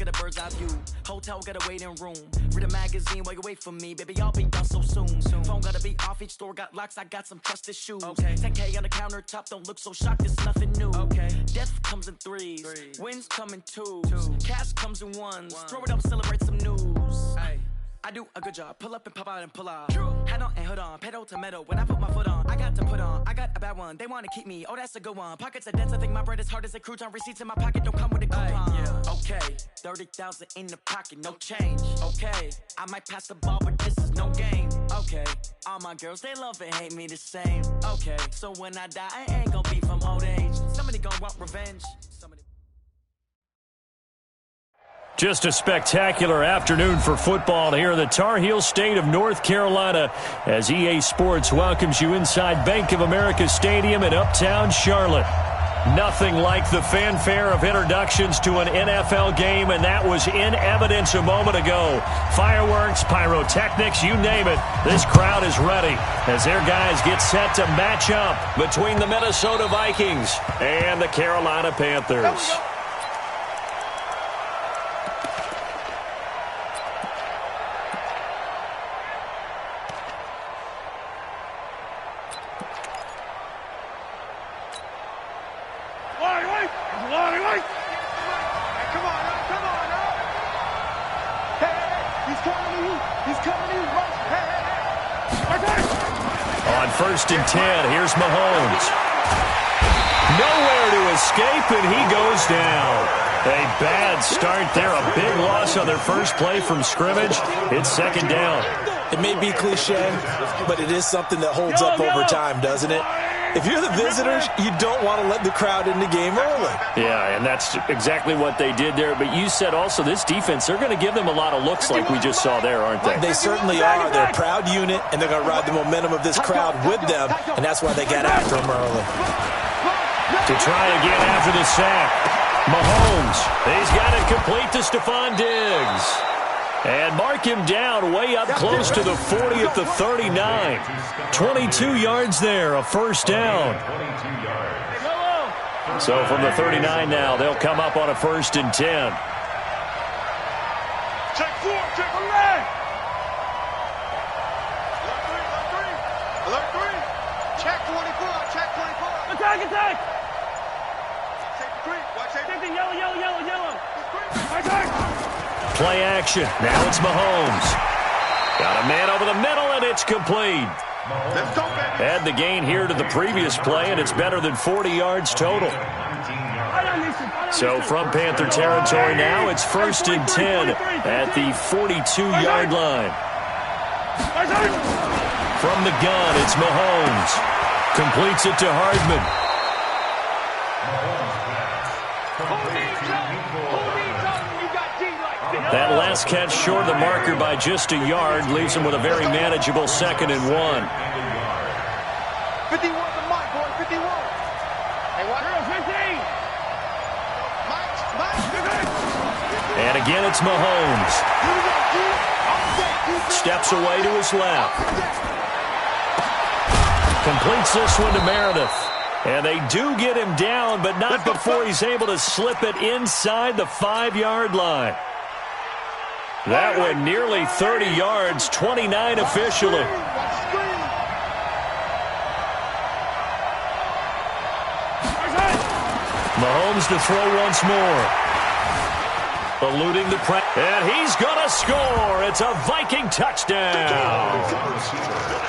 get a bird's eye view. Hotel got a waiting room. Read a magazine while you wait for me. Baby, I'll be done so soon. Phone gotta be off, each store got locks. I got some trusted shoes. 10K on the countertop, don't look so shocked, it's nothing new. Death comes in threes. Wins come in twos. Cash comes in ones. Throw it up, celebrate some news. I do a good job. Pull up and pop out and pull out. Head on and hood on. Pedal to metal. When I put my foot on, I got to put on. I got a bad one. They want to keep me. Oh, that's a good one. Pockets are dense. I think my bread is hard as a crouton. Receipts in my pocket don't come with a coupon. Okay, 30,000 in the pocket, no change. Okay, I might pass the ball, but this is no game. Okay, all my girls, they love and hate me the same. Okay, so when I die, I ain't gonna be from old age. Somebody gonna want revenge. Just a spectacular afternoon for football here in the Tar Heel state of North Carolina as EA Sports welcomes you inside Bank of America Stadium in Uptown Charlotte. Nothing like the fanfare of introductions to an NFL game, and that was in evidence a moment ago. Fireworks, pyrotechnics, you name it. This crowd is ready as their guys get set to match up between the Minnesota Vikings and the Carolina Panthers. On 1st and 10, here's Mahomes. Nowhere to escape, and he goes down. A bad start there, a big loss on their first play from scrimmage. It's 2nd down. It may be cliche, but it is something that holds up over time, doesn't it? If you're the visitors, you don't want to let the crowd in the game early. Yeah, and that's exactly what they did there. But you said also this defense, they're going to give them a lot of looks like we just saw there, aren't they? They certainly are. They're a proud unit, and they're going to ride the momentum of this crowd with them, and that's why they got after them early. To try again after the sack, Mahomes, he's got it complete to Stephon Diggs. And mark him down way up close to the 40 at the 39. 22 yards there, a 1st down. So from the 39 now, they'll come up on a 1st and 10. Check 4, check 4. Alert 3. Check 24, check 24. Attack! Check 3, watch it. Check the yellow. Attack! Play action. Now it's Mahomes. Got a man over the middle, and it's complete. Let's go, baby. Add the gain here to the previous play, and it's better than 40 yards total. So from Panther territory now, it's 1st and 10 at the 42-yard line. From the gun, it's Mahomes. Completes it to Hardman. That last catch short of the marker by just a yard leaves him with a very manageable 2nd and 1. 51 the mic, boy, 51. Hey, what? 15. And again, it's Mahomes. Steps away to his left. Completes this one to Meredith. And they do get him down, but not before he's able to slip it inside the 5-yard line. That one nearly 30 yards, 29 officially. Mahomes to throw once more. Eluding the press. And he's going to score. It's a Viking touchdown.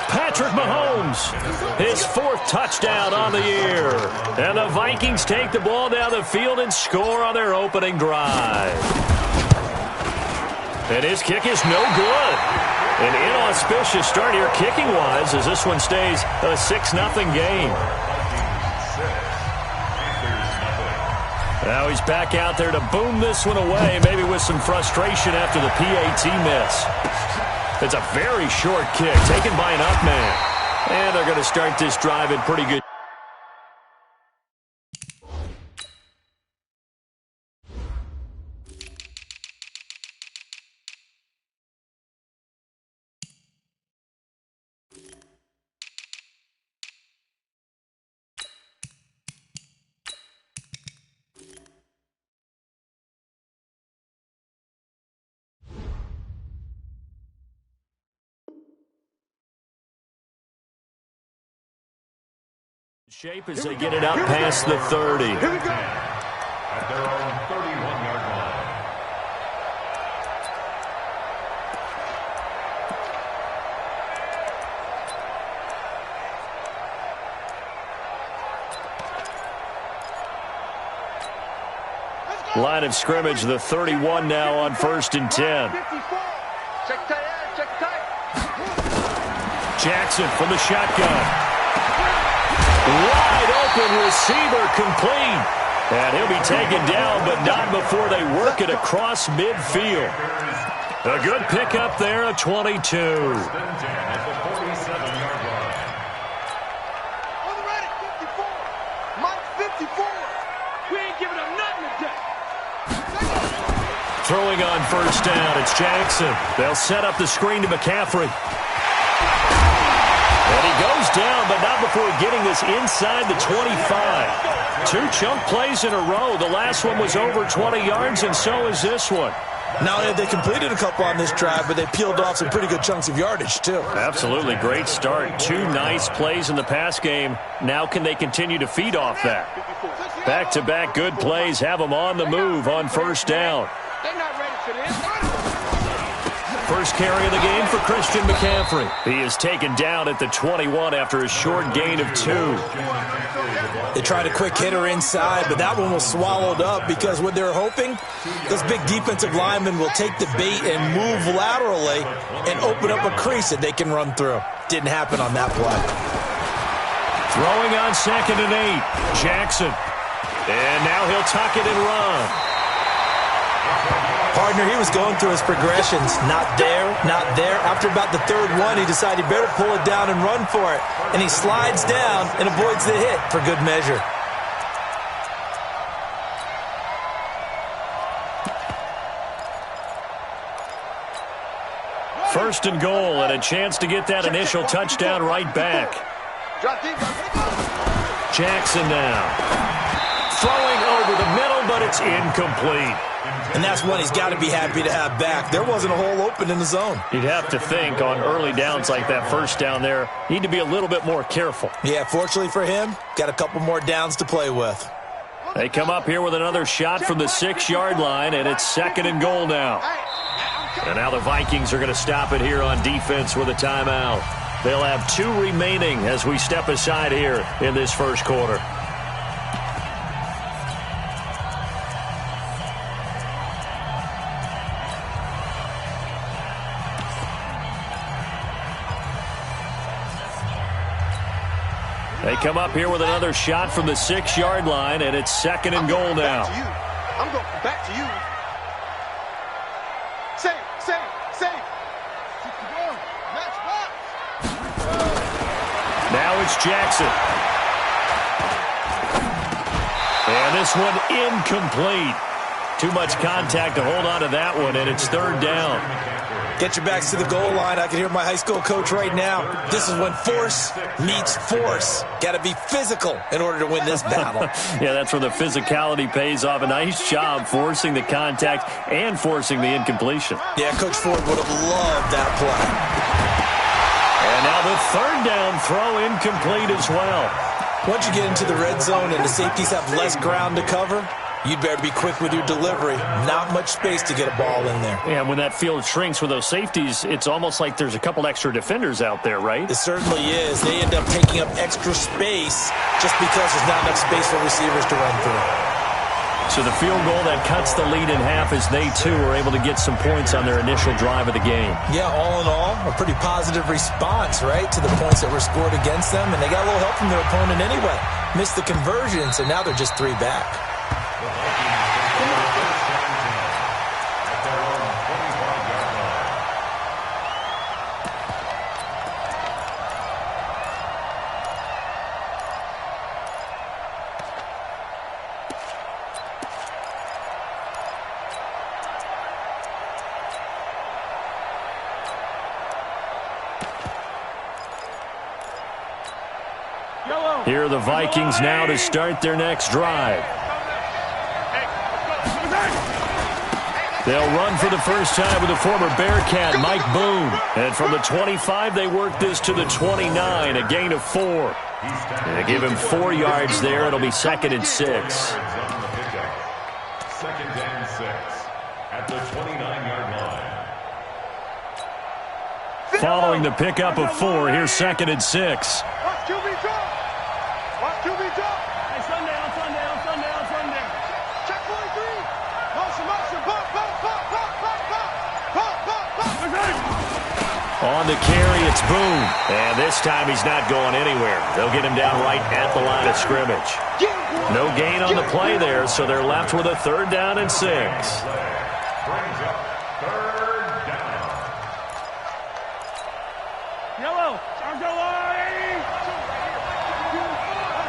Patrick Mahomes, his 4th touchdown on the year. And the Vikings take the ball down the field and score on their opening drive. And his kick is no good. An inauspicious start here kicking-wise as this one stays a 6-0 game. Now he's back out there to boom this one away, maybe with some frustration after the PAT miss. It's a very short kick taken by an up man. And they're going to start this drive in pretty good Shape as they get it out past the 30. Here we go. At their own 31-yard line. Line of scrimmage, the 31 now on 1st and 10. Check tight, check tight. Jackson from the shotgun. Wide open receiver complete. And he'll be taken down, but not before they work it across midfield. A good pickup there of 22. At the 47-yard line. On the ready, 54. Mike 54. We ain't giving up nothing today. Throwing on 1st down, it's Jackson. They'll set up the screen to McCaffrey. And he goes down, but not before getting this inside the 25. 2 chunk plays in a row. The last one was over 20 yards, and so is this one. Not only have they completed a couple on this drive, but they peeled off some pretty good chunks of yardage, too. Absolutely great start. 2 nice plays in the pass game. Now can they continue to feed off that? Back-to-back good plays have them on the move on 1st down. They're not ready for this. First carry of the game for Christian McCaffrey. He is taken down at the 21 after a short gain of 2. They tried a quick hitter inside, but that one was swallowed up because what they're hoping, those big defensive linemen will take the bait and move laterally and open up a crease that they can run through. Didn't happen on that play. Throwing on 2nd and 8. Jackson. And now he'll tuck it and run. Partner, he was going through his progressions. Not there, not there. After about the 3rd one, he decided he better pull it down and run for it. And he slides down and avoids the hit for good measure. First and goal, and a chance to get that initial touchdown right back. Jackson now. Throwing over the middle, but it's incomplete. And that's one he's got to be happy to have back. There wasn't a hole open in the zone. You'd have to think on early downs like that 1st down there, need to be a little bit more careful. Yeah, fortunately for him, got a couple more downs to play with. They come up here with another shot from the 6-yard line, and it's 2nd and goal now. And now the Vikings are going to stop it here on defense with a timeout. They'll have 2 remaining as we step aside here in this 1st quarter. They come up here with another shot from the 6-yard line, and it's 2nd and goal now. I'm going back to you. Save. Now it's Jackson. And this one incomplete. Too much contact to hold on to that one, and it's 3rd down. Get your backs to the goal line. I can hear my high school coach right now. This is when force meets force. Got to be physical in order to win this battle. Yeah, that's where the physicality pays off. A nice job forcing the contact and forcing the incompletion. Yeah, Coach Ford would have loved that play. And now the 3rd down throw incomplete as well. Once you get into the red zone and the safeties have less ground to cover, you'd better be quick with your delivery. Not much space to get a ball in there. Yeah, when that field shrinks with those safeties, it's almost like there's a couple extra defenders out there, right? It certainly is. They end up taking up extra space just because there's not enough space for receivers to run through. So the field goal that cuts the lead in half as they, too, are able to get some points on their initial drive of the game. Yeah, all in all, a pretty positive response, right, to the points that were scored against them. And they got a little help from their opponent anyway. Missed the conversions, and now they're just 3 back. Here are the Vikings now to start their next drive. They'll run for the first time with the former Bearcat, Mike Boone. And from the 25, they work this to the 29, a gain of 4. They give him 4 yards there. It'll be 2nd and 6. Second and 6 at the 29-yard line. Following the pickup of 4, here's 2nd and 6. Watch QB drop. Watch QB drop. Hey, Sunday. Check 43. Motion. Pop. On the carry, it's Boone. And this time he's not going anywhere. They'll get him down right at the line of scrimmage. No gain on the play there, so they're left with a 3rd down and 6. Brings up 3rd down. Yellow. Argo line.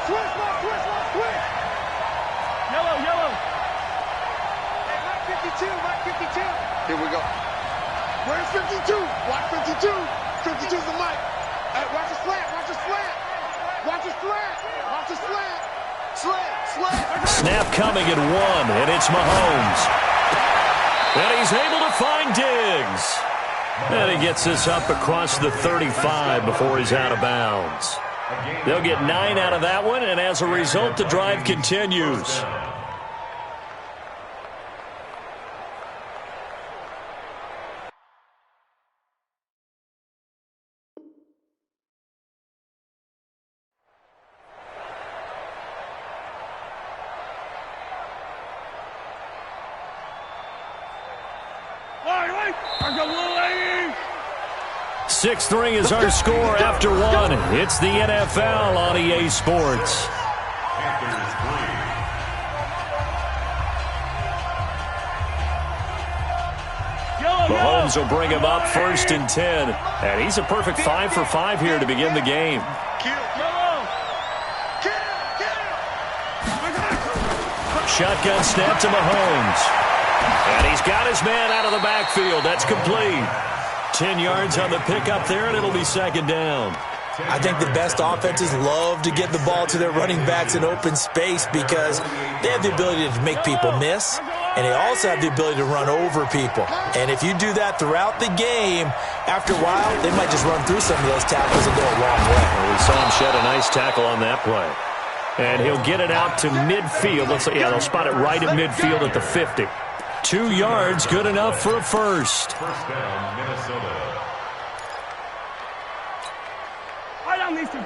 Twist. Yellow. Hey, Mike 52. Here we go. Where's 52? Watch 52. 52's the mic. Hey, watch the slant. Slant. Snap coming at 1, and it's Mahomes. And he's able to find Diggs. And he gets this up across the 35 before he's out of bounds. They'll get 9 out of that one, and as a result, the drive continues. Argo line. 6-3 is our score after 1. It's the NFL on EA Sports. Panthers 3. Mahomes will bring him up 1st and 10. And he's a perfect 5 for 5 here to begin the game. Shotgun snap to Mahomes. And he's got his man out of the backfield. That's complete. 10 yards on the pickup there, and it'll be 2nd down. I think the best offenses love to get the ball to their running backs in open space because they have the ability to make people miss, and they also have the ability to run over people. And if you do that throughout the game, after a while, they might just run through some of those tackles and go a long way. Well, we saw him shed a nice tackle on that play. And he'll get it out to midfield. Looks like, yeah, they'll spot it right at midfield at the 50. 2 yards, good enough for a first. First down, Minnesota. Fire down these two.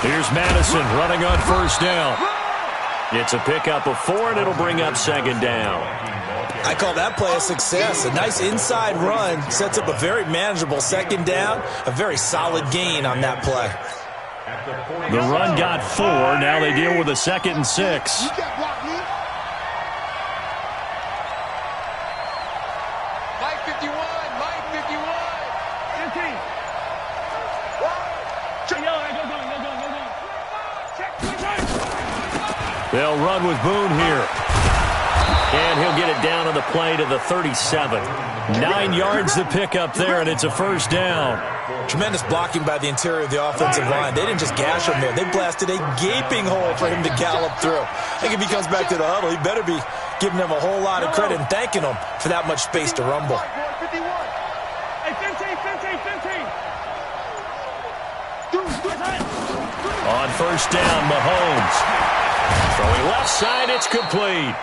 Here's Madison running on 1st down. It's a pickup of 4, and it'll bring up 2nd down. I call that play a success. A nice inside run sets up a very manageable 2nd down, a very solid gain on that play. The run got 4. Now they deal with a 2nd and 6. You can't block me. Mike 51. 15. They'll run with Boone here. And he'll get it down on the play to the 37. 9 yards to pick up there, and it's a 1st down. Tremendous blocking by the interior of the offensive line. They didn't just gash him there. They blasted a gaping hole for him to gallop through. I think if he comes back to the huddle, he better be giving them a whole lot of credit and thanking them for that much space to rumble. Hey, 15. On 1st down, Mahomes. Throwing left side, it's complete.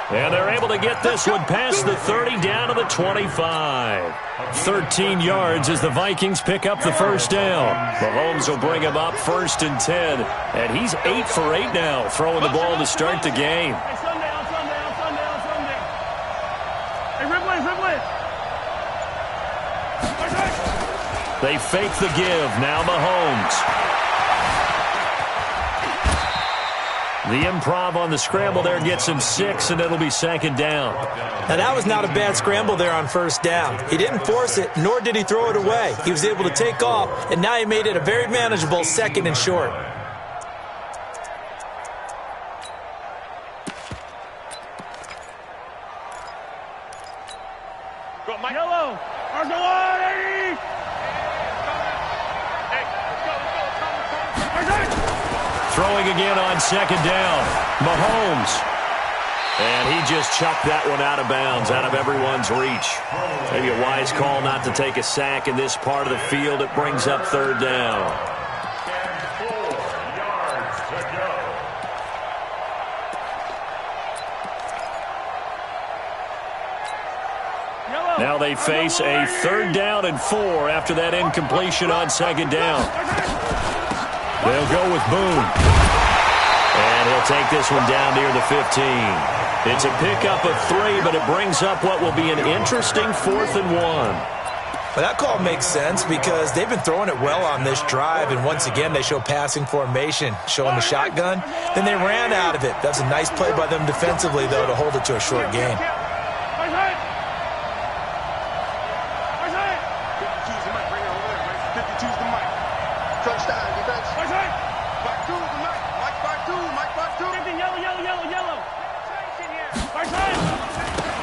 And they're able to get this one past the 30 down to the 25. 13 yards as the Vikings pick up the 1st down. Mahomes will bring him up 1st and 10. And he's 8 for 8 now, throwing the ball to start the game. Hey, Sunday. Hey, Ripley. They fake the give. Now Mahomes. The improv on the scramble there gets him 6, and it'll be 2nd down. Now, that was not a bad scramble there on 1st down. He didn't force it, nor did he throw it away. He was able to take off, and now he made it a very manageable 2nd and short. Yellow. Argo line. Throwing again on 2nd down. Mahomes. And he just chucked that one out of bounds, out of everyone's reach. Maybe a wise call not to take a sack in this part of the field. It brings up third down. And 4 yards to go. Now they face a 3rd down and 4 after that incompletion on 2nd down. They'll go with Boone. And he'll take this one down near the 15. It's a pickup of 3, but it brings up what will be an interesting 4th and 1. Well, that call makes sense because they've been throwing it well on this drive, and once again they show passing formation, showing the shotgun. Then they ran out of it. That's a nice play by them defensively, though, to hold it to a short game.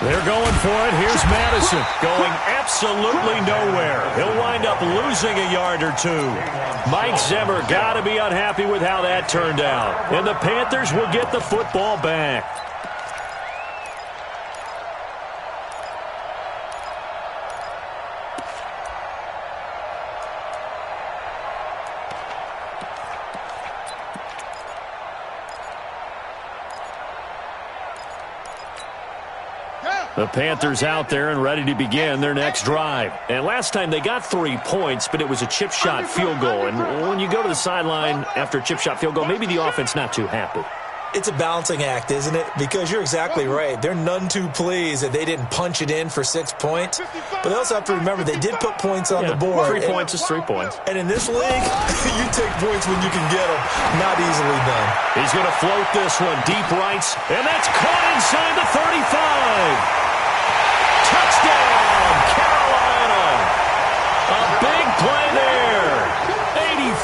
They're going for it. Here's Madison going absolutely nowhere. He'll wind up losing a yard or 2. Mike Zimmer got to be unhappy with how that turned out. And the Panthers will get the football back. The Panthers out there and ready to begin their next drive. And last time they got 3 points, but it was a chip shot field goal. And when you go to the sideline after a chip shot field goal, maybe the offense not too happy. It's a balancing act, isn't it? Because you're exactly right. They're none too pleased that they didn't punch it in for 6 points. But they also have to remember they did put points on the board. 3 points is 3 points. And in this league, you take points when you can get them. Not easily done. He's going to float this one deep rights. And that's caught inside the 35. Touchdown, Carolina. A big play there.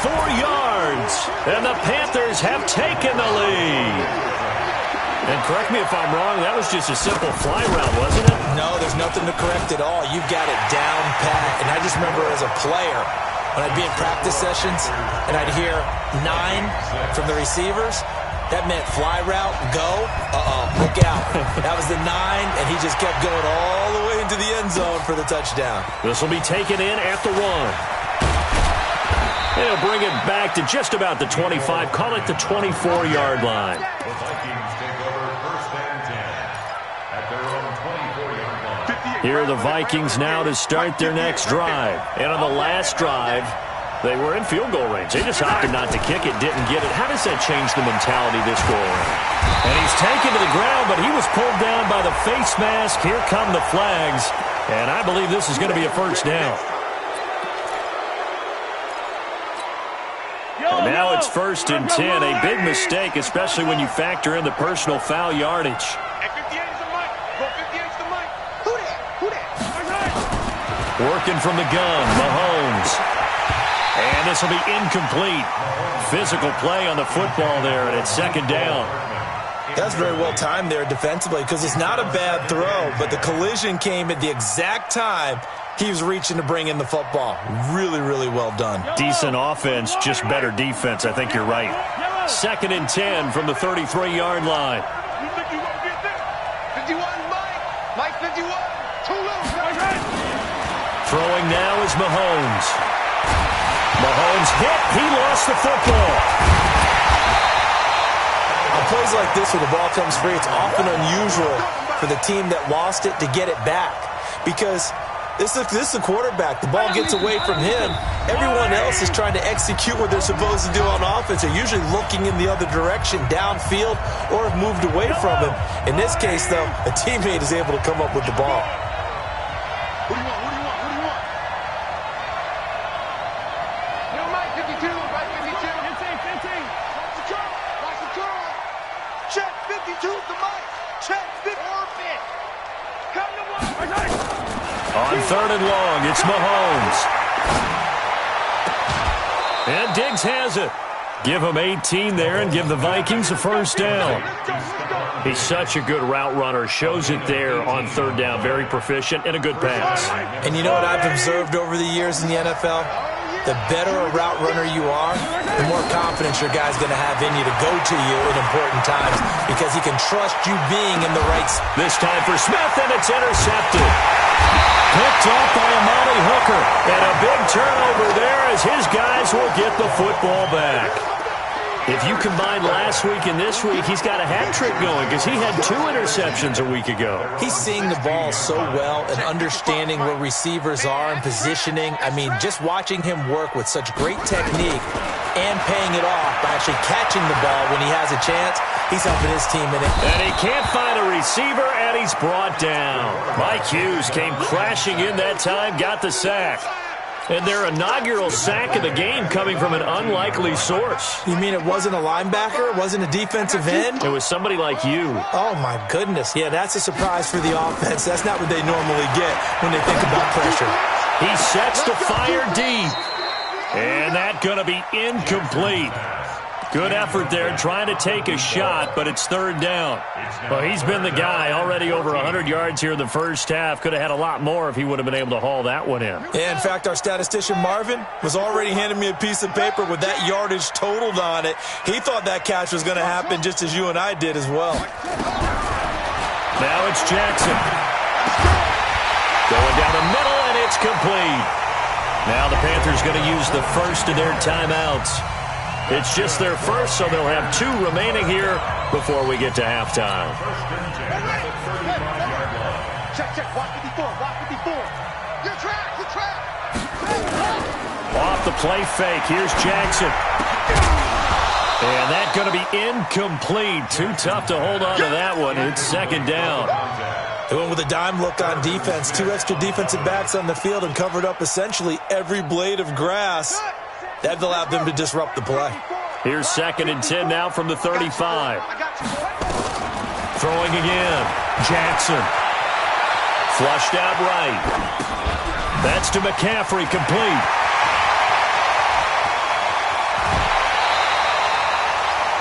84 yards. And the Panthers have taken the lead. And correct me if I'm wrong, that was just a simple fly route, wasn't it? No, there's nothing to correct at all. You've got it down pat. And I just remember as a player, when I'd be in practice sessions and I'd hear 9 from the receivers, that meant fly route, go, look out. That was the 9, and he just kept going all the way into the end zone for the touchdown. This will be taken in at the 1. They'll bring it back to just about the 25, call it the 24-yard line. The Vikings take over 1st and 10 at their own 24-yard line. Here are the Vikings now to start their next drive. And on the last drive, they were in field goal range. They just opted not to kick it, didn't get it. How does that change the mentality this go around? And he's taken to the ground, but he was pulled down by the face mask. Here come the flags. And I believe this is going to be a 1st down. And now it's 1st and 10. A big mistake, especially when you factor in the personal foul yardage. Working from the gun, Mahomes. And this will be incomplete. Physical play on the football there, and it's 2nd down. That's very well timed there defensively because it's not a bad throw, but the collision came at the exact time he was reaching to bring in the football. Really, really well done. Decent offense, just better defense. I think you're right. 2nd and 10 from the 33-yard line. 51, Mike 51, too low. Throwing now is Mahomes. Mahomes hit. He lost the football. On plays like this where the ball comes free, it's often unusual for the team that lost it to get it back because this is the quarterback. The ball gets away from him. Everyone else is trying to execute what they're supposed to do on offense. They're usually looking in the other direction, downfield, or have moved away from him. In this case, though, a teammate is able to come up with the ball. What do you want? Mike 52, Mike 52. 15. Watch the curl. Check 52 to Mike. Check 50. Come to one. On 3rd and long, it's Mahomes. And Diggs has it. Give him 18 there and give the Vikings a 1st down. He's such a good route runner. Shows it there on 3rd down. Very proficient and a good pass. And you know what I've observed over the years in the NFL? the better a route runner you are, the more confidence your guy's going to have in you to go to you in important times because he can trust you being in the right spot. This time for Smith, and it's intercepted. Picked up by Amani Hooker. And a big turnover there as his guys will get the football back. If you combine last week and this week, he's got a hat trick going because he had 2 interceptions a week ago. He's seeing the ball so well and understanding where receivers are and positioning. I mean, just watching him work with such great technique and paying it off by actually catching the ball when he has a chance, he's helping his team in it. And he can't find a receiver, and he's brought down. Mike Hughes came crashing in that time, got the sack. And their inaugural sack of the game coming from an unlikely source. You mean it wasn't a linebacker? It wasn't a defensive end? It was somebody like you. Oh, my goodness. Yeah, that's a surprise for the offense. That's not what they normally get when they think about pressure. He sets to fire deep. And that's going to be incomplete. Good effort there trying to take a shot, but it's 3rd down. Well, he's been the guy already over 100 yards here in the first half. Could have had a lot more if he would have been able to haul that one in. Yeah, in fact, our statistician Marvin was already handing me a piece of paper with that yardage totaled on it. He thought that catch was going to happen just as you and I did as well. Now it's Jackson. Going down the middle, and it's complete. Now the Panthers going to use the first of their timeouts. It's just their first, so they'll have 2 remaining here before we get to halftime. Check, walk 54, walk 54. You're trapped. Off the play fake, here's Jackson. And that's going to be incomplete. Too tough to hold on to that one. It's 2nd down. They went with a dime look on defense. 2 extra defensive backs on the field and covered up essentially every blade of grass. That allowed them to disrupt the play. Here's 2nd and 10 now from the 35. Throwing again. Jackson. Flushed out right. That's to McCaffrey, complete.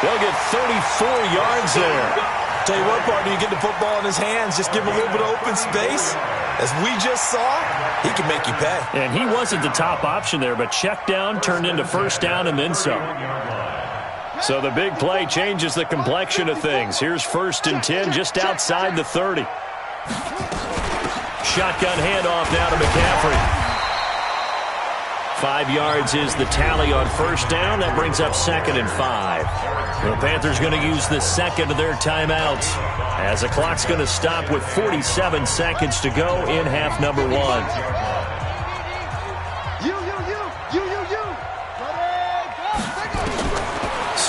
They'll get 34 yards there. Tell you what, partner, you get the football in his hands, just give him a little bit of open space. As we just saw, he can make you pay. And he wasn't the top option there, but check down turned into 1st down and then some. So the big play changes the complexion of things. Here's 1st and 10 just outside the 30. Shotgun handoff now to McCaffrey. 5 yards is the tally on 1st down. That brings up 2nd and 5. The Panthers going to use the 2nd of their timeouts as the clock's going to stop with 47 seconds to go in half number 1. You.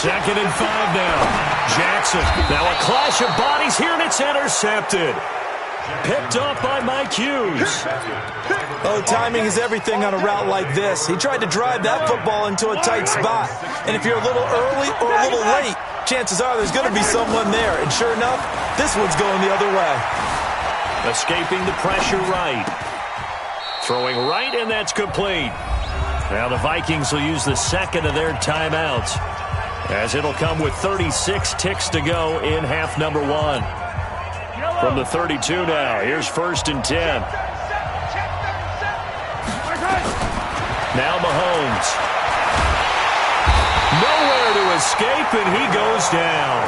2nd and 5 now. Jackson. Now a clash of bodies here, and it's intercepted. Picked off by Mike Hughes. Oh, timing is everything on a route like this. He tried to drive that football into a tight spot. And if you're a little early or a little late, chances are there's going to be someone there. And sure enough, this one's going the other way. Escaping the pressure right. Throwing right, and that's complete. Now the Vikings will use the 2nd of their timeouts, as it'll come with 36 ticks to go in half number 1. From the 32 now, here's 1st and 10. Now Mahomes. Nowhere to escape, and he goes down.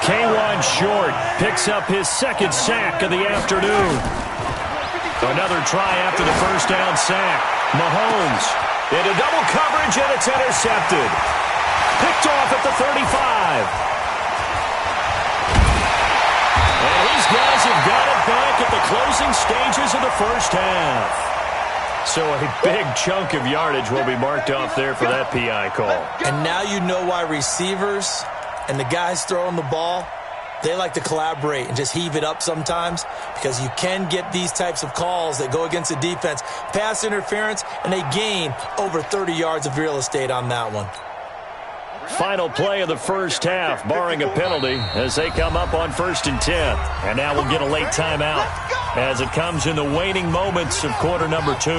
K'Wan Short picks up his 2nd sack of the afternoon. Another try after the 1st down sack. Mahomes into double coverage, and it's intercepted. Picked off at the 35. And these guys have got it back at the closing stages of the first half. So a big chunk of yardage will be marked off there for that PI call. And now you know why receivers and the guys throwing the ball, they like to collaborate and just heave it up sometimes, because you can get these types of calls that go against the defense, pass interference, and they gain over 30 yards of real estate on that one. Final play of the first half, barring a penalty, as they come up on 1st and 10. And now we'll get a late timeout as it comes in the waning moments of quarter number 2.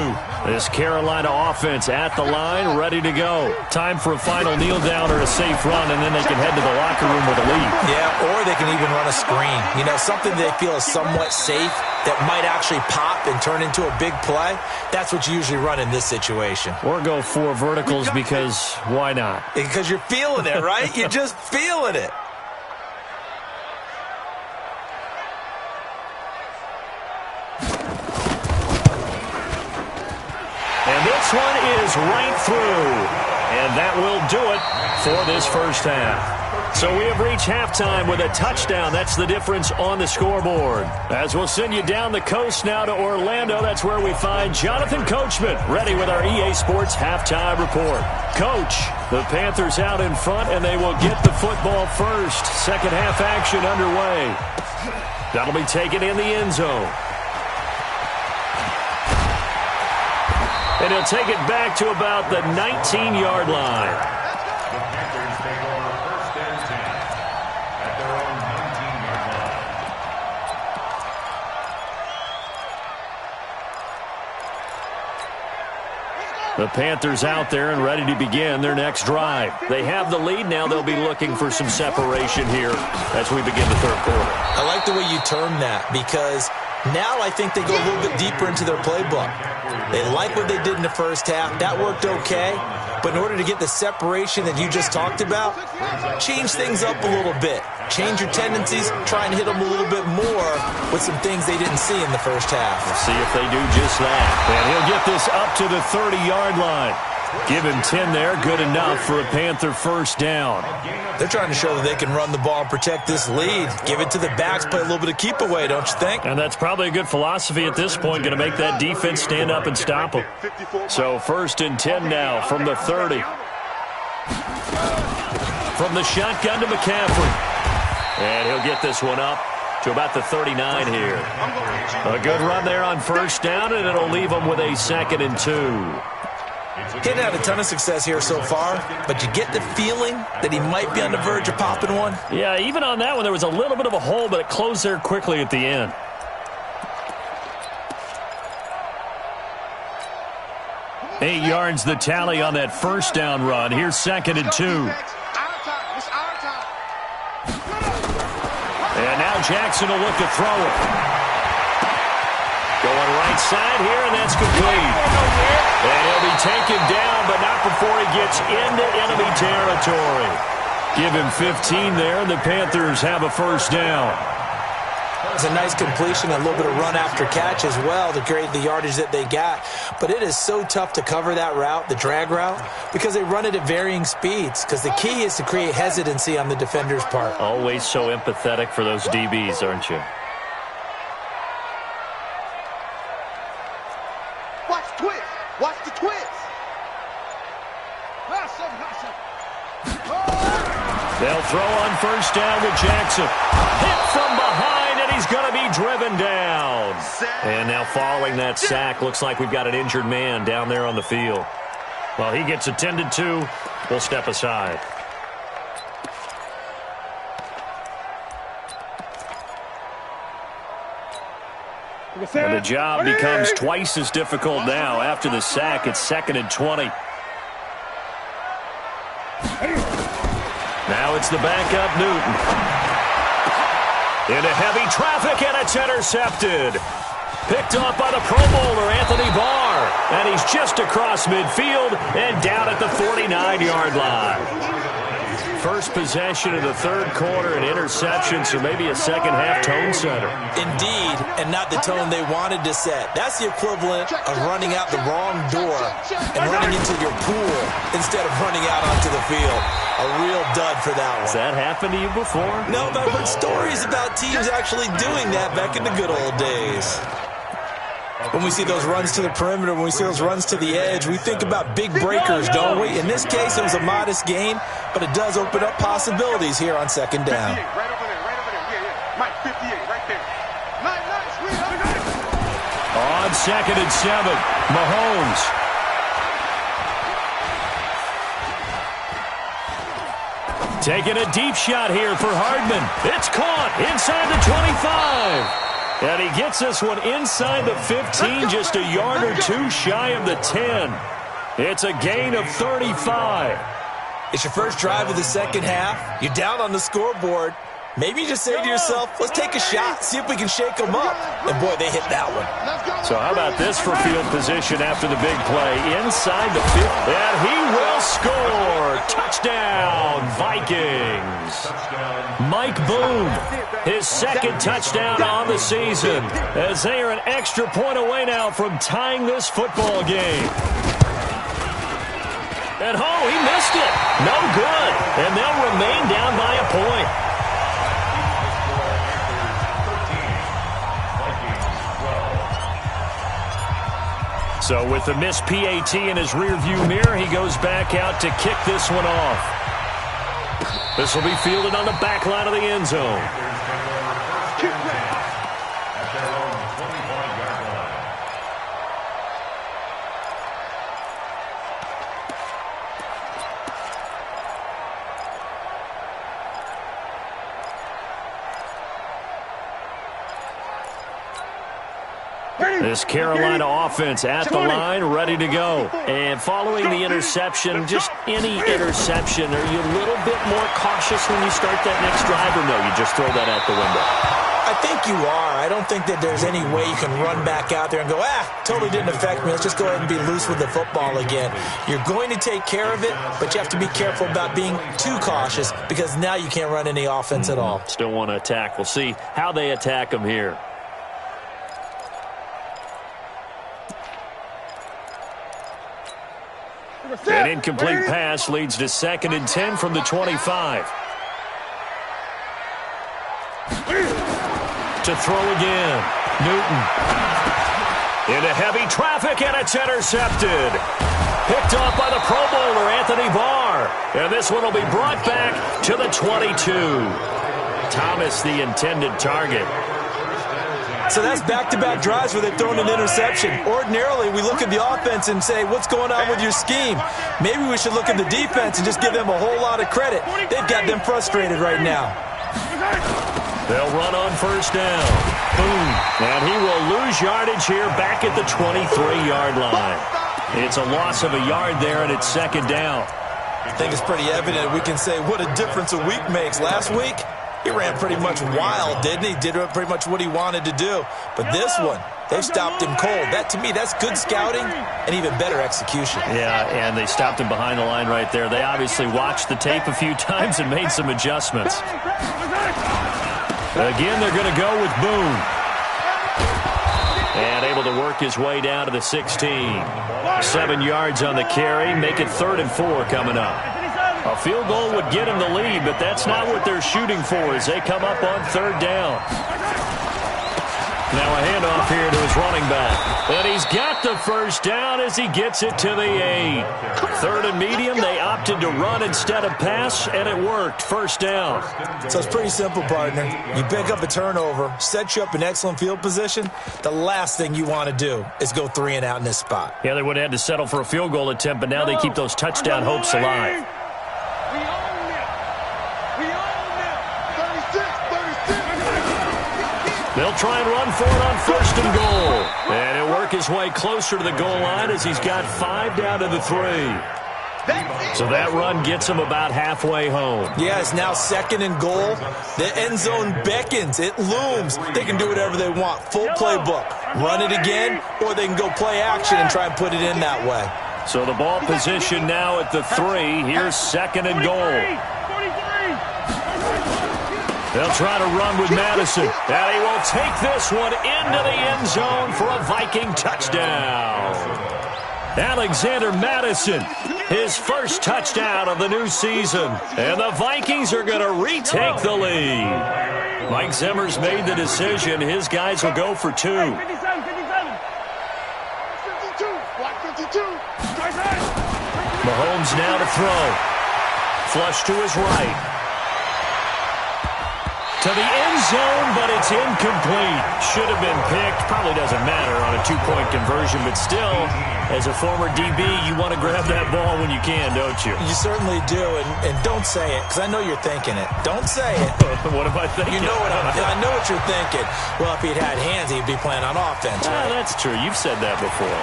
This Carolina offense at the line, ready to go. Time for a final kneel down or a safe run, and then they can head to the locker locker room with a lead. Yeah, or they can even run a screen. You know, something they feel is somewhat safe that might actually pop and turn into a big play. That's what you usually run in this situation. Or go 4 verticals because why not? Because you're feeling it, right? You're just feeling it. And this one is right through. And that will do it for this first half. So we have reached halftime with a touchdown. That's the difference on the scoreboard. As we'll send you down the coast now to Orlando, that's where we find Jonathan Coachman ready with our EA Sports halftime report. Coach, the Panthers out in front, and they will get the football first. Second half action underway. That'll be taken in the end zone. And he'll take it back to about the 19-yard line. The Panthers take over first and 10 at their own 19-yard line. The Panthers out there and ready to begin their next drive. They have the lead. Now they'll be looking for some separation here as we begin the third quarter. I like the way you term that because now I think they go a little bit deeper into their playbook. They like what they did in the first half. That worked okay. But in order to get the separation that you just talked about, change things up a little bit. Change your tendencies. Try and hit them a little bit more with some things they didn't see in the first half. We'll see if they do just that. And he'll get this up to the 30-yard line. Give him 10 there. Good enough for a Panther first down. They're trying to show that they can run the ball and protect this lead. Give it to the backs, play a little bit of keep away, don't you think? And that's probably a good philosophy at this point, going to make that defense stand up and stop them. So first and 10 now from the 30. From the shotgun to McCaffrey. And he'll get this one up to about the 39 here. A good run there on first down, and it'll leave them with a 2nd and 2. He hadn't had a ton of success here so far, but you get the feeling that he might be on the verge of popping one. Yeah, even on that one, there was a little bit of a hole, but it closed there quickly at the end. Eight yards the tally on that first down run. Here's 2nd and 2. And now Jackson will look to throw it. Going right side here, and that's complete. And he'll be taken down, but not before he gets into enemy territory. Give him 15 there, and the Panthers have a first down. It's a nice completion, a little bit of run after catch as well to create the yardage that they got. But it is so tough to cover that route, the drag route, because they run it at varying speeds. Because the key is to create hesitancy on the defender's part. Always so empathetic for those DBs, aren't you? Watch the twist. Watch the twist. They'll throw on first down with Jackson. Hit from behind, and he's going to be driven down. And now following that sack, looks like we've got an injured man down there on the field. Well, he gets attended to. We'll step aside. And the job becomes twice as difficult now. After the sack, it's 2nd and 20. Now it's the backup, Newton. Into heavy traffic, and it's intercepted. Picked off by the Pro Bowler, Anthony Barr. And he's just across midfield and down at the 49-yard line. First possession of the third quarter, an interception, so maybe a second-half tone setter. Indeed, and not the tone they wanted to set. That's the equivalent of running out the wrong door and running into your pool instead of running out onto the field. A real dud for that one. Has that happened to you before? No, but I've heard stories about teams actually doing that back in the good old days. When we see those runs to the perimeter, when we see those runs to the edge, we think about big breakers, don't we? In this case, it was a modest gain, but it does open up possibilities here on second down. 58, right over there, right over there. Yeah. Mike, 58, right there. Nice. On 2nd and 7, Mahomes. Taking a deep shot here for Hardman. It's caught inside the 25. And he gets this one inside the 15, just a yard or two shy of the 10. It's a gain of 35. It's your first drive of the second half. You're down on the scoreboard. Maybe you just say to yourself, let's take a shot, see if we can shake them up. And, boy, they hit that one. So how about this for field position after the big play? Inside the field, and he will score. Touchdown, Vikings. Mike Boone, his second touchdown on the season, as they are an extra point away now from tying this football game. And, oh, he missed it. No good. And they'll remain down by a point. So with the missed PAT in his rearview mirror, he goes back out to kick this one off. This will be fielded on the back line of the end zone. This Carolina offense at the line, ready to go. And following the interception, just any interception, are you a little bit more cautious when you start that next drive, or no, you just throw that out the window? I think you are. I don't think that there's any way you can run back out there and go, totally didn't affect me. Let's just go ahead and be loose with the football again. You're going to take care of it, but you have to be careful about being too cautious because now you can't run any offense at all. Still want to attack. We'll see how they attack them here. An incomplete pass leads to 2nd and 10 from the 25. To throw again. Newton. Into heavy traffic, and it's intercepted. Picked off by the Pro Bowler, Anthony Barr. And this one will be brought back to the 22. Thomas, the intended target. So that's back-to-back drives where they've thrown an interception. Ordinarily, we look at the offense and say, what's going on with your scheme? Maybe we should look at the defense and just give them a whole lot of credit. They've got them frustrated right now. They'll run on first down. Boom. And he will lose yardage here back at the 23-yard line. It's a loss of a yard there, and it's 2nd down. I think it's pretty evident. We can say what a difference a week makes. Last week, he ran pretty much wild, didn't he? Did pretty much what he wanted to do. But this one, they've stopped him cold. That, to me, that's good scouting and even better execution. Yeah, and they stopped him behind the line right there. They obviously watched the tape a few times and made some adjustments. Again, they're going to go with Boone. And able to work his way down to the 16. 7 yards on the carry. Make it 3rd and 4 coming up. A field goal would get him the lead, but that's not what they're shooting for as they come up on 3rd down. Now a handoff here to his running back. And he's got the first down as he gets it to the 8. 3rd and medium, they opted to run instead of pass, and it worked. First down. So it's pretty simple, partner. You pick up a turnover, set you up in excellent field position. The last thing you want to do is go 3 and out in this spot. Yeah, they would have had to settle for a field goal attempt, but now they keep those touchdown hopes alive. They'll try and run for it on 1st and goal. And he'll work his way closer to the goal line as he's got 5 down to the 3. So that run gets him about halfway home. Yeah, it's now 2nd and goal. The end zone beckons. It looms. They can do whatever they want. Full playbook. Run it again, or they can go play action and try and put it in that way. So the ball position now at the 3. Here's 2nd and goal. They'll try to run with Madison. And he will take this one into the end zone for a Viking touchdown. Alexander Madison, his first touchdown of the new season. And the Vikings are going to retake the lead. Mike Zimmer's made the decision. His guys will go for 2. Mahomes now to throw. Flush to his right. To the end zone, but it's incomplete. Should have been picked. Probably doesn't matter on a 2-point conversion, but still, as a former DB, you want to grab that ball when you can, don't you? You certainly do, and don't say it, because I know you're thinking it. Don't say it. What am I thinking? You know what I know what you're thinking. Well, if he'd had hands, he'd be playing on offense. Right? That's true. You've said that before.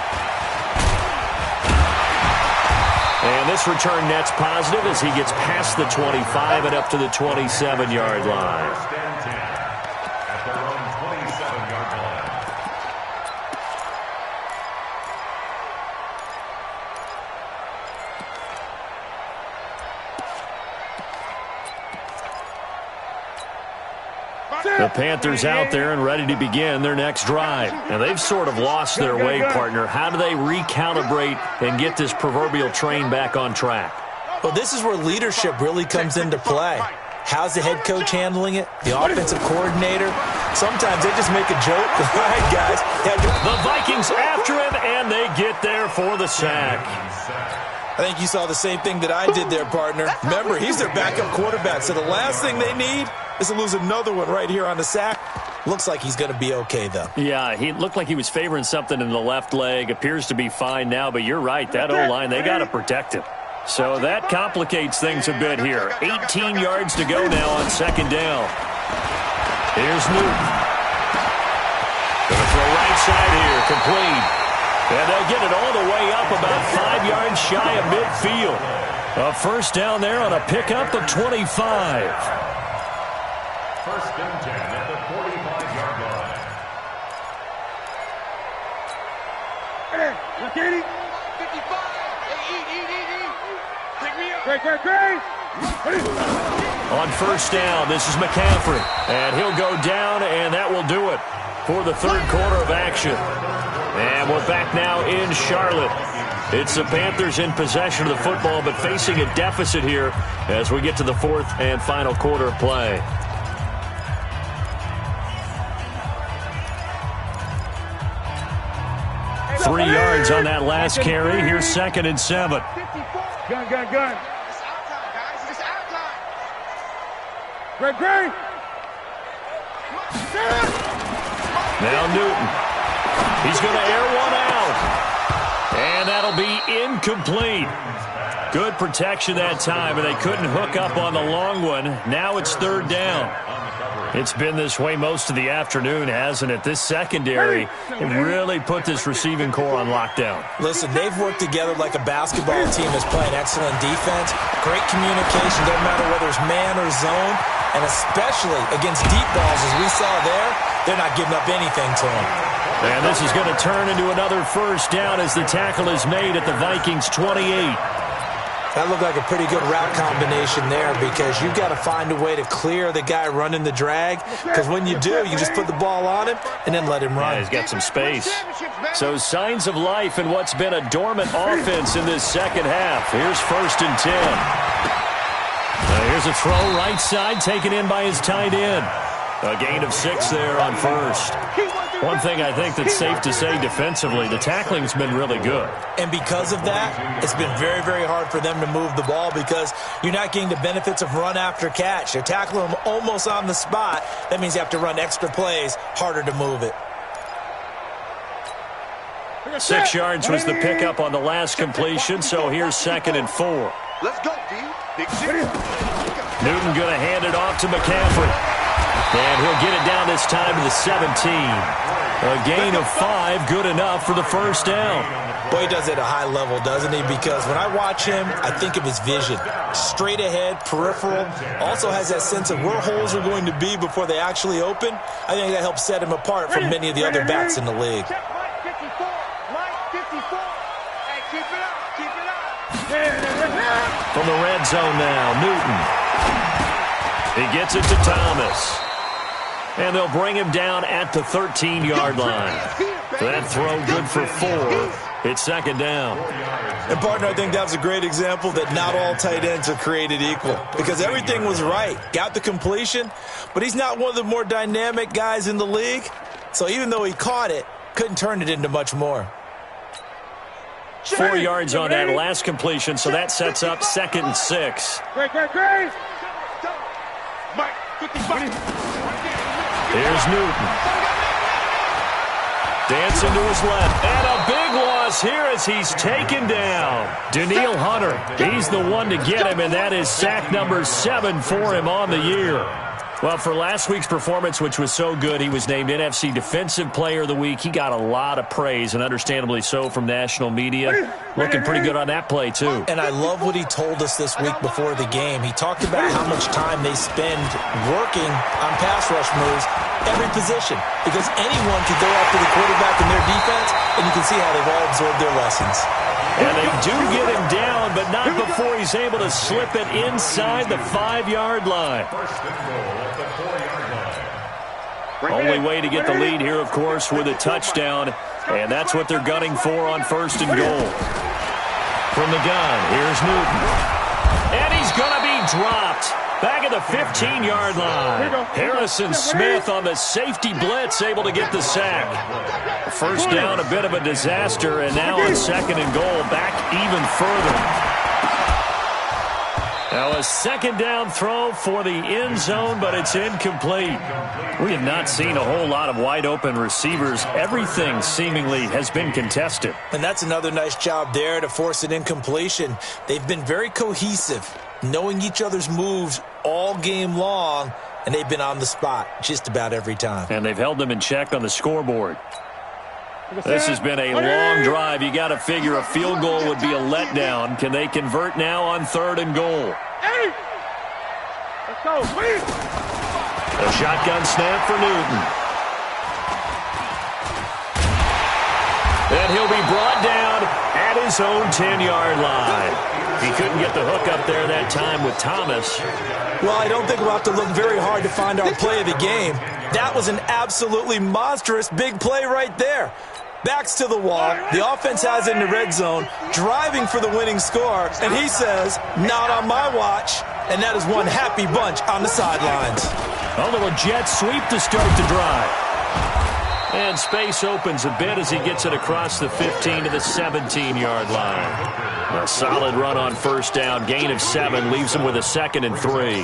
And this return net's positive as he gets past the 25 and up to the 27-yard line. First and 10 at their own 27-yard line. The Panthers out there and ready to begin their next drive. And they've sort of lost their way, partner. How do they recalibrate and get this proverbial train back on track? Well, this is where leadership really comes into play. How's the head coach handling it? The offensive coordinator? Sometimes they just make a joke. All right, guys. The Vikings after him, and they get there for the sack. I think you saw the same thing that I did there, partner. Remember, he's their backup quarterback, so the last thing they need is to lose another one right here on the sack. Looks like he's going to be okay, though. Yeah, he looked like he was favoring something in the left leg. Appears to be fine now, but you're right. That O-line, they got to protect him. So that complicates things a bit here. 18 yards to go now on second down. Here's Newton. Going to throw right side here, complete. And they'll get it all the way up about 5 yards shy of midfield. A first down there on a pickup of 25. First and 10 at the 45-yard line. Hey, look at it. 55. Hey, pick me up. Great. On first down, this is McCaffrey. And he'll go down, and that will do it for the third quarter of action. And we're back now in Charlotte. It's the Panthers in possession of the football, but facing a deficit here as we get to the fourth and final quarter of play. Three yards on that last carry. Here's second and 7. Gun. It's our time, guys. It's our time. Great. Now Newton. He's going to air one out. And that'll be incomplete. Good protection that time, and they couldn't hook up on the long one. Now it's third down. It's been this way most of the afternoon, hasn't it? This secondary really put this receiving core on lockdown. Listen, they've worked together like a basketball team that's playing excellent defense. Great communication, doesn't matter whether it's man or zone. And especially against deep balls, as we saw there, they're not giving up anything to them. And this is going to turn into another first down as the tackle is made at the Vikings' 28. That looked like a pretty good route combination there because you've got to find a way to clear the guy running the drag, because when you do, you just put the ball on him and then let him run. Yeah, he's got some space. So signs of life in what's been a dormant offense in this second half. Here's first and 10. Here's a throw right side taken in by his tight end. A gain of 6 there on first. One thing I think that's safe to say defensively, the tackling's been really good. And because of that, it's been very, very hard for them to move the ball because you're not getting the benefits of run after catch. They're tackling them almost on the spot. That means you have to run extra plays, harder to move it. 6 yards was the pickup on the last completion, so here's second and 4. Let's go, D. Big city. Newton going to hand it off to McCaffrey. And he'll get it down this time to the 17. A gain of 5, good enough for the first down. Boy, he does it at a high level, doesn't he? Because when I watch him, I think of his vision. Straight ahead, peripheral. Also has that sense of where holes are going to be before they actually open. I think that helps set him apart from many of the other backs in the league. From the red zone now, Newton. He gets it to Thomas. And they'll bring him down at the 13-yard line. That throw good for 4. It's second down. And, partner, I think that was a great example that not all tight ends are created equal. Because everything was right. Got the completion, but he's not one of the more dynamic guys in the league. So even though he caught it, couldn't turn it into much more. 4 yards on that last completion, so that sets up second and 6. Great. Here's Newton. Dancing to his left. And a big loss here as he's taken down. Danielle Hunter, he's the one to get him, and that is sack number 7 for him on the year. Well, for last week's performance, which was so good, he was named NFC Defensive Player of the Week. He got a lot of praise, and understandably so, from national media. Looking pretty good on that play, too. And I love what he told us this week before the game. He talked about how much time they spend working on pass rush moves, every position, because anyone could go after the quarterback in their defense, and you can see how they've all absorbed their lessons. And they do get him down, but not before he's able to slip it inside the 5-yard line. First and goal at the 4-yard line. Only way to get the lead here, of course, with a touchdown, and that's what they're gunning for on first and goal. From the gun, here's Newton. And he's going to be dropped. Back at the 15-yard line. Harrison Smith on the safety blitz, able to get the sack. First down, a bit of a disaster, and now on second and goal, back even further. Now a second down throw for the end zone, but it's incomplete. We have not seen a whole lot of wide open receivers. Everything seemingly has been contested. And that's another nice job there to force an incompletion. They've been very cohesive, knowing each other's moves all game long, and they've been on the spot just about every time. And they've held them in check on the scoreboard. This has been a long drive. You got to figure a field goal would be a letdown. Can they convert now on third and goal? Let's go, please. A shotgun snap for Newton. And he'll be brought down at his own 10-yard line. He couldn't get the hook up there that time with Thomas. Well, I don't think we'll have to look very hard to find our play of the game. That was an absolutely monstrous big play right there. Backs to the wall. The offense has it in the red zone, driving for the winning score, and he says, not on my watch. And that is one happy bunch on the sidelines. A little jet sweep to start the drive. And space opens a bit as he gets it across the 15 to the 17-yard line. A solid run on first down. Gain of 7 leaves him with a 2nd and 3.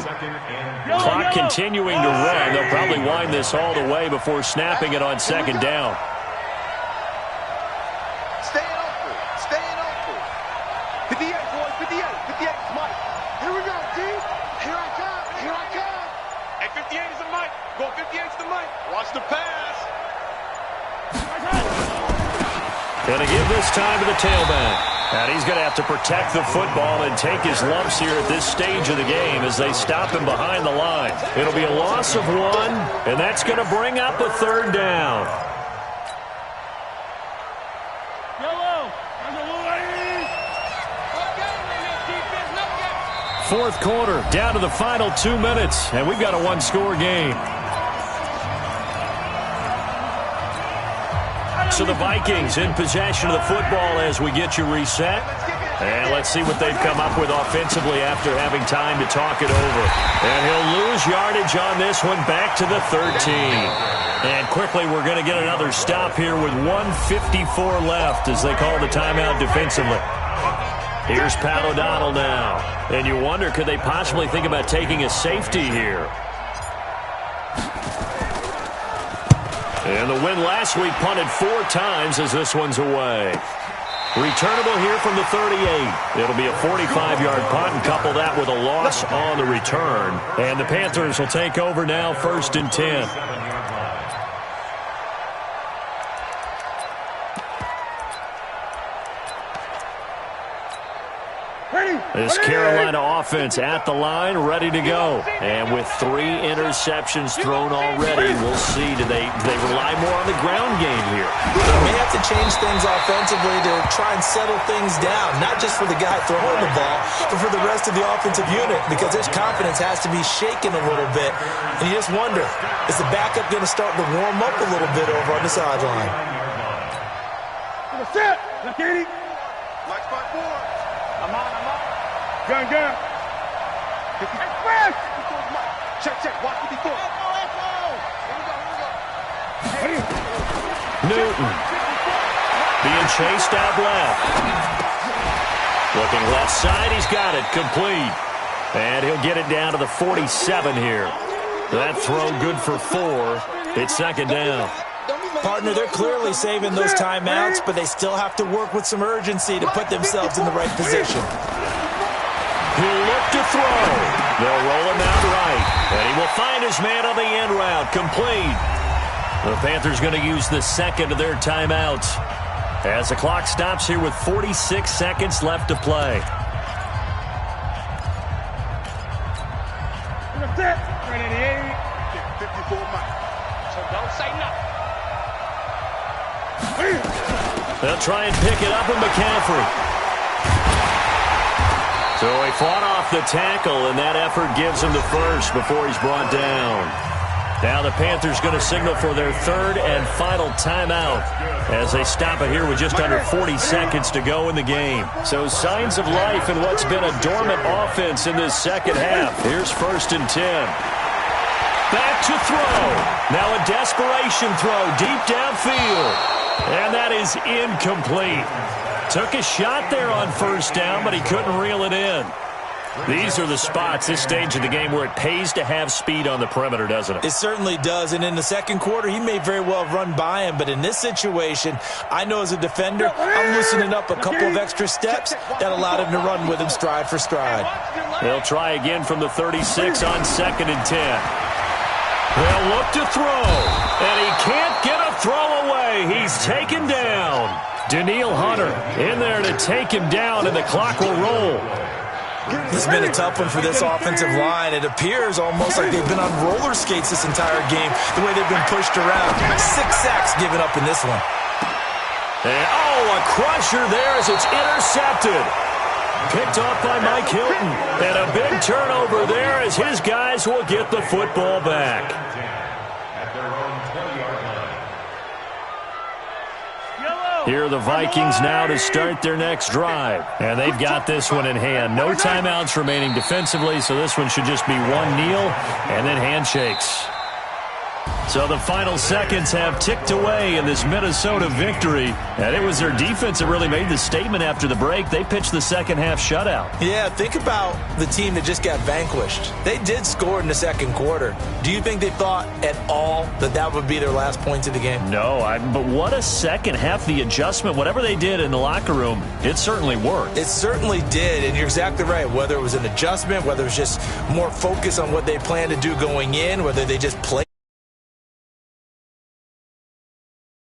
Clock continuing to run. They'll probably wind this all the way before snapping it on second down. Staying open. Staying open. 58, boys. 58. 58 is Mike. Here we go, D. Here I come. Here I come. Hey, 58 is the Mike. Go 58 is the Mike. Watch the pass. Going to give this time to the tailback. And he's going to have to protect the football and take his lumps here at this stage of the game as they stop him behind the line. It'll be a loss of 1, and that's going to bring up a third down. Fourth quarter, down to the final 2 minutes, and we've got a one-score game. So the Vikings in possession of the football as we get you reset. And let's see what they've come up with offensively after having time to talk it over. And he'll lose yardage on this one, back to the 13. And quickly we're going to get another stop here with 1:54 left as they call the timeout defensively. Here's Pat O'Donnell now. And you wonder, could they possibly think about taking a safety here? And the win last week punted 4 times as this one's away. Returnable here from the 38. It'll be a 45-yard punt and couple that with a loss on the return. And the Panthers will take over now, 1st and 10. This Carolina offense at the line, ready to go. And with 3 interceptions thrown already, we'll see. Do they rely more on the ground game here? They may have to change things offensively to try and settle things down, not just for the guy throwing the ball, but for the rest of the offensive unit, because his confidence has to be shaken a little bit. And you just wonder, is the backup going to start to warm up a little bit over on the sideline? Set. Katie. Black spot 4. I'm on. Gun. Express! Check. Watch 54. Here we go. Newton being chased out left. Looking left side, he's got it, complete. And he'll get it down to the 47 here. That throw good for 4. It's second down. Partner, they're clearly saving those timeouts, but they still have to work with some urgency to put themselves in the right position. He'll look to throw. They'll roll him out right. And he will find his man on the end route. Complete. The Panthers going to use the second of their timeouts as the clock stops here with 46 seconds left to play. Right at the 54 miles. So don't say nothing. They'll try and pick it up with McCaffrey. So he fought off the tackle, and that effort gives him the first before he's brought down. Now the Panthers going to signal for their third and final timeout as they stop it here with just under 40 seconds to go in the game. So signs of life in what's been a dormant offense in this second half. Here's 1st and 10. Back to throw. Now a desperation throw deep downfield. And that is incomplete. Took a shot there on 1st down, but he couldn't reel it in. These are the spots, this stage of the game, where it pays to have speed on the perimeter, doesn't it? It certainly does, and in the second quarter, he may very well run by him, but in this situation, I know as a defender, I'm loosening up a couple of extra steps that allowed him to run with him stride for stride. They'll try again from the 36 on 2nd and 10. They'll look to throw, and he can't get a throw away. He's taken down. Daniil Hunter in there to take him down, and the clock will roll. This has been a tough one for this offensive line. It appears almost like they've been on roller skates this entire game, the way they've been pushed around. 6 sacks given up in this one. And, a crusher there as it's intercepted. Picked off by Mike Hilton. And a big turnover there as his guys will get the football back. Here are the Vikings now to start their next drive. And they've got this one in hand. No timeouts remaining defensively, so this one should just be one kneel and then handshakes. So the final seconds have ticked away in this Minnesota victory. And it was their defense that really made the statement after the break. They pitched the second half shutout. Yeah, think about the team that just got vanquished. They did score in the second quarter. Do you think they thought at all that that would be their last points of the game? No, but what a second half. The adjustment, whatever they did in the locker room, it certainly worked. It certainly did, and you're exactly right. Whether it was an adjustment, whether it was just more focus on what they planned to do going in, whether they just played